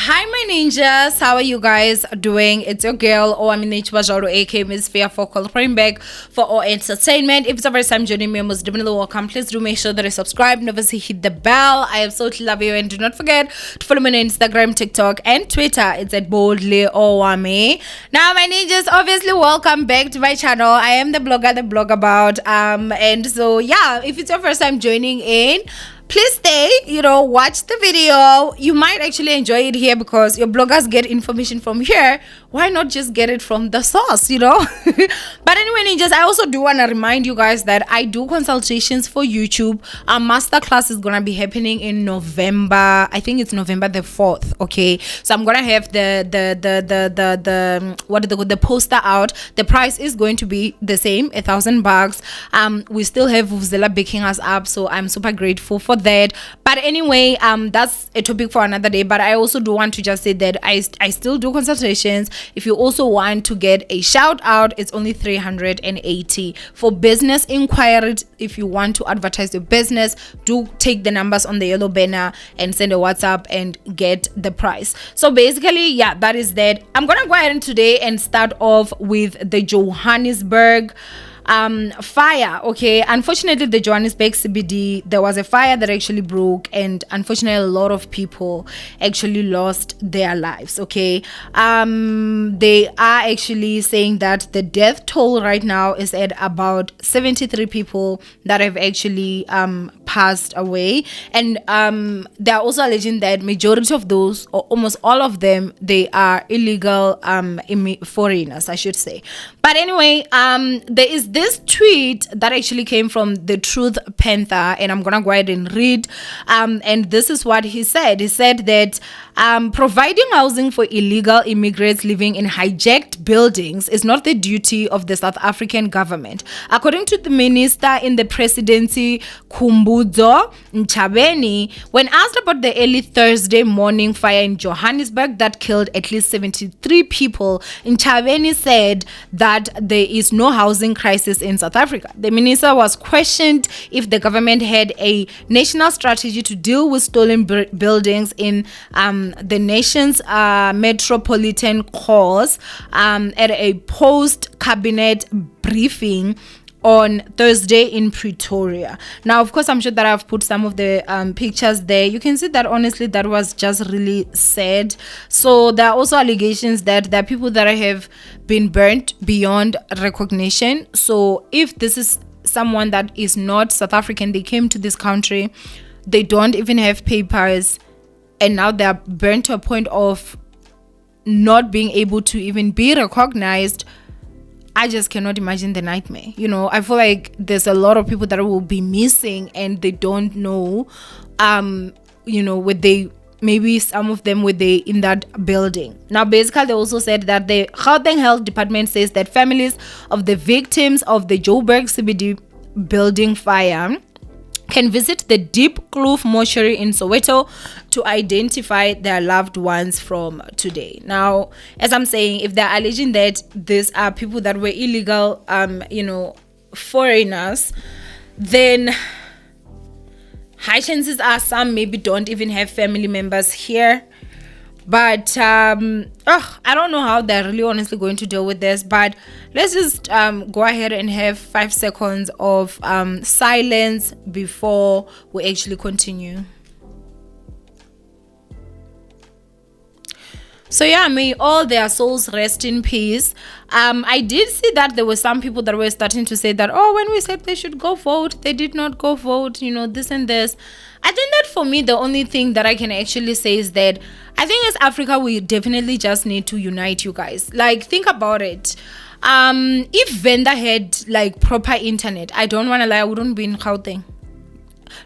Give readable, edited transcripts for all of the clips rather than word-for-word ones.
Hi, my ninjas. How are you guys doing? It's your girl, Owamie, aka Miss Fear for calling back for our entertainment. If it's the first time joining me, most definitely welcome. Please do make sure that you subscribe and obviously hit the bell. I absolutely love you. And do not forget to follow me on Instagram, TikTok, and Twitter. It's at boldly Owamie. Now, my ninjas, obviously, welcome back to my channel. I am the blog about. And so, yeah, if it's your first time joining in, please stay, watch the video. You might actually enjoy it here because your bloggers get information from here. Why not just get it from the source, But anyway, ninjas, I also do want to remind you guys that I do consultations for YouTube. Our masterclass is going to be happening in November. I think it's November the 4th, okay? So I'm going to have the poster out. The price is going to be the same, $1,000. We still have Vuvuzela backing us up, so I'm super grateful for that. But anyway, that's a topic for another day. But I also do want to just say that I still do consultations. If you also want to get a shout out, it's only $380 for business inquiries. If you want to advertise your business, do take the numbers on the yellow banner and send a WhatsApp and get the price. So basically, yeah, that is that. I'm gonna go ahead today and start off with the Johannesburg fire. Okay, unfortunately, the Johannesburg CBD, there was a fire that actually broke, and unfortunately a lot of people actually lost their lives. Okay, they are actually saying that the death toll right now is at about 73 people that have actually passed away, and they are also alleging that majority of those, or almost all of them, they are illegal foreigners, I should say. But anyway, there is this tweet that actually came from the Truth Panther, and I'm gonna go ahead and read. And this is what he said. He said that providing housing for illegal immigrants living in hijacked buildings is not the duty of the South African government. According to the minister in the presidency, Khumbudzo Ntshavheni, when asked about the early Thursday morning fire in Johannesburg that killed at least 73 people, Ntshavheni said that there is no housing crisis in South Africa. The minister was questioned if the government had a national strategy to deal with stolen buildings in the nation's metropolitan cores at a post-cabinet briefing on Thursday in Pretoria. Now, of course, I'm sure that I've put some of the pictures there. You can see that honestly that was just really sad. So there are also allegations that there are people that have been burnt beyond recognition. So if this is someone that is not South African, they came to this country, they don't even have papers, and now they're burnt to a point of not being able to even be recognized. I just cannot imagine the nightmare. I feel like there's a lot of people that will be missing and they don't know, maybe some of them were they in that building. Now, basically, they also said that the Gauteng Health Department says that families of the victims of the Joburg CBD building fire can visit the Deep Kloof mortuary in Soweto to identify their loved ones from today. Now, as I'm saying, if they're alleging that these are people that were illegal, foreigners, then high chances are some maybe don't even have family members here. But I don't know how they're really honestly going to deal with this. But let's just go ahead and have 5 seconds of silence before we actually continue. So yeah, may all their souls rest in peace. I did see that there were some people that were starting to say that, when we said they should go vote, they did not go vote, this and this. I think that for me, the only thing that I can actually say is that I think as Africa, we definitely just need to unite, you guys. Like, think about it. If Venda had like proper internet, I don't want to lie, I wouldn't be in Gauteng.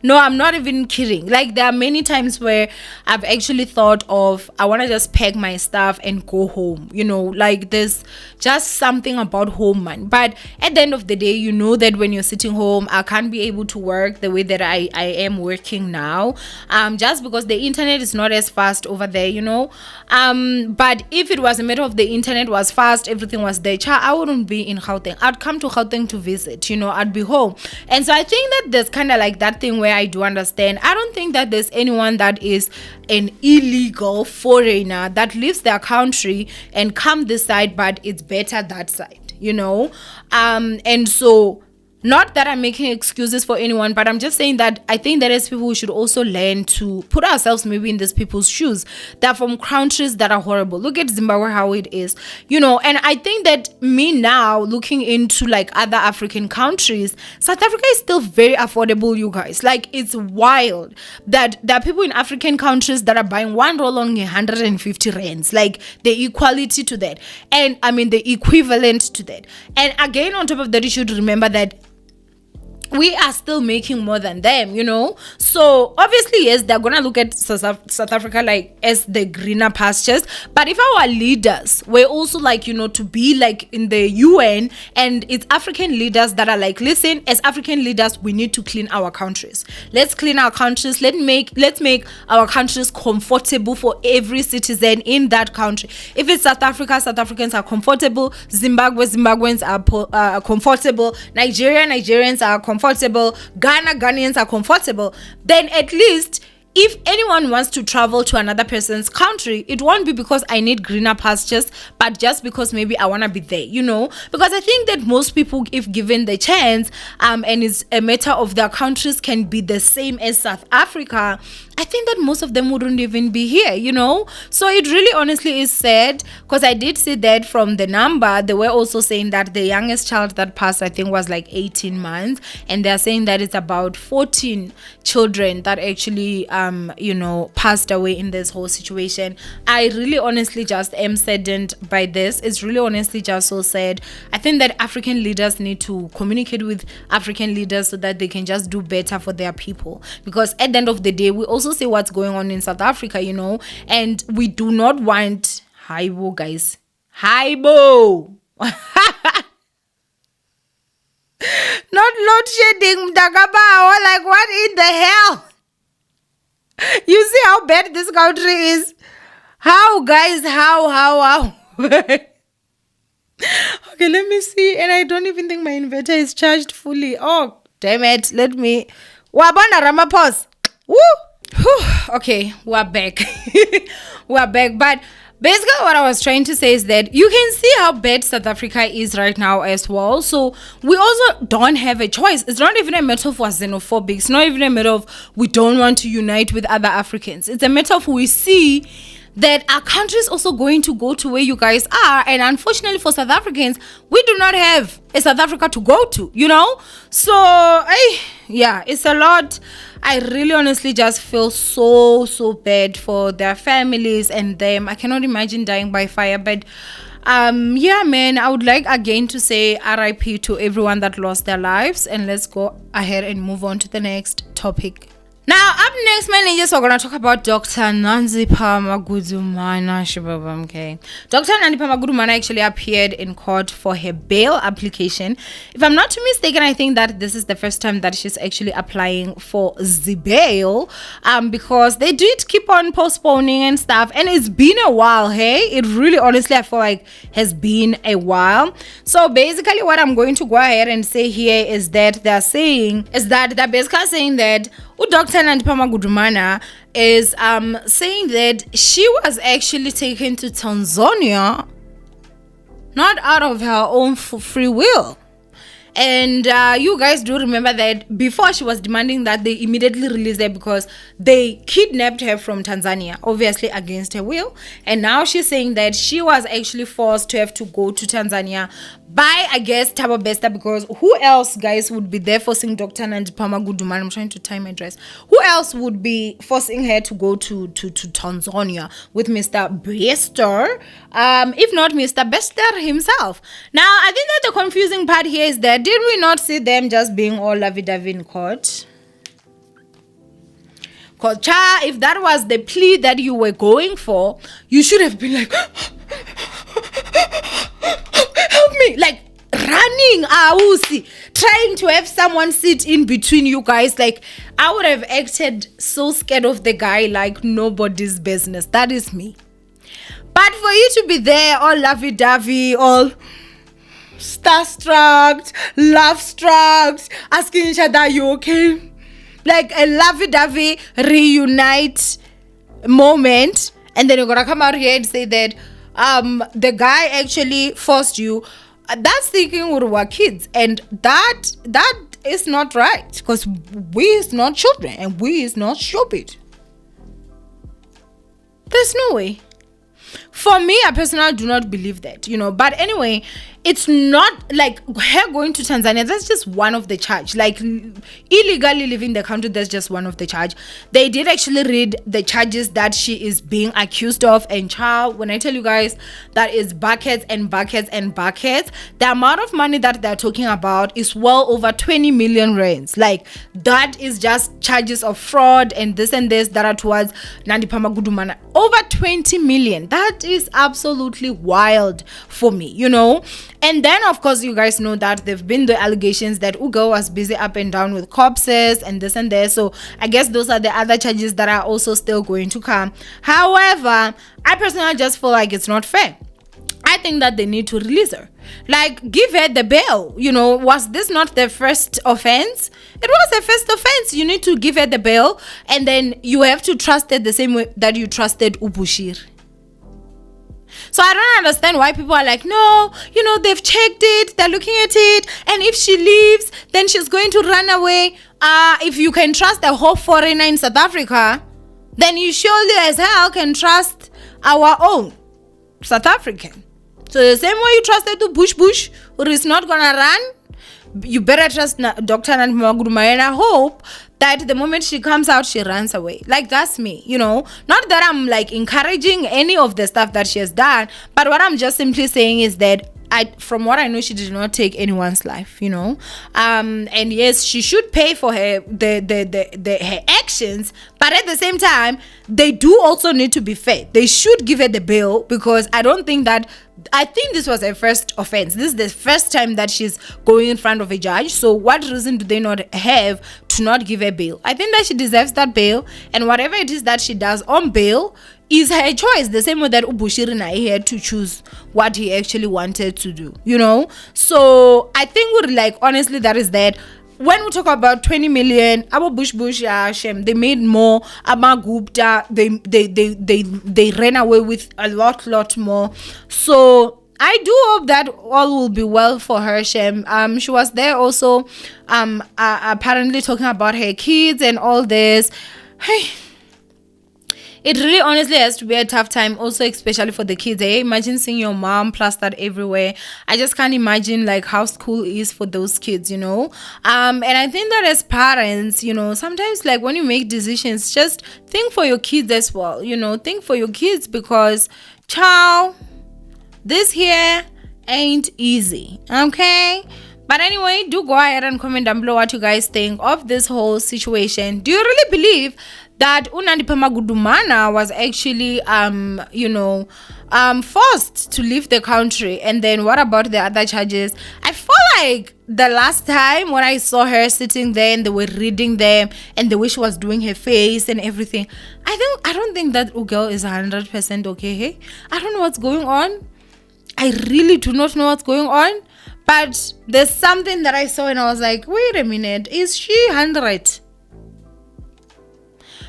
No, I'm not even kidding. Like, there are many times where I've actually thought of, I want to just pack my stuff and go home. Like, there's just something about home, man. But at the end of the day, that when you're sitting home, I can't be able to work the way that I am working now. Just because the internet is not as fast over there, But if it was a matter of the internet was fast, everything was there, I wouldn't be in Gauteng. I'd come to Gauteng to visit, I'd be home. And so I think that there's kind of like that thing thing where I do understand. I don't think that there's anyone that is an illegal foreigner that leaves their country and come this side, but it's better that side, and so, not that I'm making excuses for anyone, but I'm just saying that I think that as people, we should also learn to put ourselves maybe in these people's shoes. They're from countries that are horrible. Look at Zimbabwe, how it is, and I think that me now looking into like other African countries, South Africa is still very affordable, you guys. Like, it's wild that there are people in African countries that are buying one roll on 150 rands, like the equality to that. And I mean, the equivalent to that. And again, on top of that, you should remember that we are still making more than them, so obviously, yes, they're gonna look at South Africa like as the greener pastures. But if our leaders were also like, to be like in the UN, and it's African leaders that are like, listen, as African leaders, we need to clean our countries. Let's clean our countries. Let's make our countries comfortable for every citizen in that country. If it's South Africa, South Africans are comfortable. Zimbabweans are comfortable. Nigerians are comfortable. Ghanaians are comfortable. Then at least, if anyone wants to travel to another person's country, it won't be because I need greener pastures, but just because maybe I want to be there, because I think that most people, if given the chance, and it's a matter of their countries can be the same as South Africa, I think that most of them wouldn't even be here, So it really honestly is sad, because I did see that from the number. They were also saying that the youngest child that passed, I think, was like 18 months. And they're saying that it's about 14 children that actually, passed away in this whole situation. I really honestly just am saddened by this. It's really honestly just so sad. I think that African leaders need to communicate with African leaders so that they can just do better for their people. Because at the end of the day, we also see what's going on in South Africa, and we do not want Haibo, guys. Haibo. Not load shedding, Mdagabao. Like, what in the hell? You see how bad this country is? How, guys? How? Okay, let me see. And I don't even think my inverter is charged fully. Oh, damn it. Let me. Wabana Ramapos. Woo! Okay, we're back. But basically what I was trying to say is that you can see how bad South Africa is right now as well. So we also don't have a choice. It's not even a matter of we're xenophobic. It's not even a matter of we don't want to unite with other Africans. It's a matter of we see that our country is also going to go to where you guys are. And unfortunately for South Africans, we do not have a South Africa to go to, So, it's a lot. I really honestly just feel so bad for their families and them. I cannot imagine dying by fire. But, man, I would like again to say RIP to everyone that lost their lives. And let's go ahead and move on to the next topic. Now, up next, my ninjas, we're going to talk about Dr. Nandipha Magudumana. Okay. Dr. Nandipha Magudumana actually appeared in court for her bail application. If I'm not mistaken, I think that this is the first time that she's actually applying for the bail, because they did keep on postponing and stuff, and it's been a while, hey? It really, honestly, I feel like has been a while. So basically, what I'm going to go ahead and say here is that they're basically saying that Dr. Nandipha Magudumana is saying that she was actually taken to Tanzania not out of her own free will. And you guys do remember that before she was demanding that they immediately release her because they kidnapped her from Tanzania, obviously against her will. And now she's saying that she was actually forced to have to go to Tanzania by, I guess, Thabo Bester, because who else, guys, would be there forcing Dr. Nandipha Magudumana? I'm trying to time my dress. Who else would be forcing her to go to Tanzania with Mr. Bester, if not Mr. Bester himself? Now, I think that the confusing part here is that did we not see them just being all lovey-dovey in court? Because, if that was the plea that you were going for, you should have been like, help me, like running, trying to have someone sit in between you guys. Like, I would have acted so scared of the guy, like nobody's business. That is me. But for you to be there all lovey-dovey, all starstruck, love-struck, asking each other, are you okay? like a lovey-dovey reunite moment, and then you're gonna come out here and say that the guy actually forced you. That's thinking we were kids, and that is not right, because we is not children and we is not stupid. There's no way. For me, I personally do not believe that, but anyway, it's not like her going to Tanzania. That's just one of the charge. Like illegally leaving the country, that's just one of the charge. They did actually read the charges that she is being accused of, and child, when I tell you guys, that is buckets and buckets and buckets. The amount of money that they're talking about is well over 20 million rands. Like that is just charges of fraud and this that are towards Nandipha Magudumana. Over 20 million. That is absolutely wild for me, And then, of course, you guys know that there have been the allegations that Ugo was busy up and down with corpses and this and that. So I guess those are the other charges that are also still going to come. However, I personally just feel like it's not fair. I think that they need to release her. Like, give her the bail. Was this not the first offense? It was the first offense. You need to give her the bail, and then you have to trust her the same way that you trusted Ubushir. So I don't understand why people are like, no, they've checked it, they're looking at it, and if she leaves, then she's going to run away. If you can trust a whole foreigner in South Africa, then you surely as hell can trust our own South African. So the same way you trusted to Bush, who is not gonna run, you better trust Dr. Nandipha Magudumana, and I hope that the moment she comes out, she runs away. Like, that's me, Not that I'm like encouraging any of the stuff that she has done, but what I'm just simply saying is that from what I know, she did not take anyone's life, and yes, she should pay for her her actions, but at the same time, they do also need to be fair. They should give her the bail, because I think this was her first offense. This is the first time that she's going in front of a judge. So what reason do they not have to not give her bail? I think that she deserves that bail, and whatever it is that she does on bail is her choice, the same way that Ubushiri and I had to choose what he actually wanted to do, So I think honestly, that is that. When we talk about 20 million, Abu Bush, Shem, they made more. Ama Gupta, they ran away with a lot more. So I do hope that all will be well for her, Shem. She was there also, apparently talking about her kids and all this. Hey. It really honestly has to be a tough time, also especially for the kids. Imagine seeing your mom plastered everywhere. I just can't imagine how school is for those kids, And I think that as parents, sometimes when you make decisions, just think for your kids as well. Think for your kids, because this here ain't easy, okay? But anyway, do go ahead and comment down below what you guys think of this whole situation. Do you really believe that Nandipha Magudumana was actually forced to leave the country? And then what about the other charges? I feel like the last time when I saw her sitting there and they were reading them and the way she was doing her face and everything, I don't think that girl is 100% okay. Hey, I don't know what's going on. I really do not know what's going on. But there's something that I saw and I was like, wait a minute, is she 100?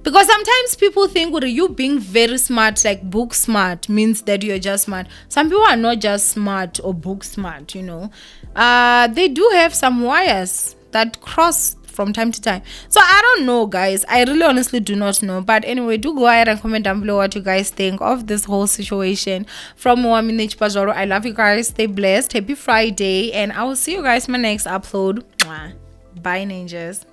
Because sometimes people think, well, you being very smart, like book smart, means that you're just smart. Some people are not just smart or book smart, They do have some wires that cross from time to time. So I don't know, guys. I really honestly do not know. But anyway, do go ahead and comment down below what you guys think of this whole situation. From Owamie, I love you guys. Stay blessed. Happy Friday. And I will see you guys in my next upload. Mwah. Bye, ninjas.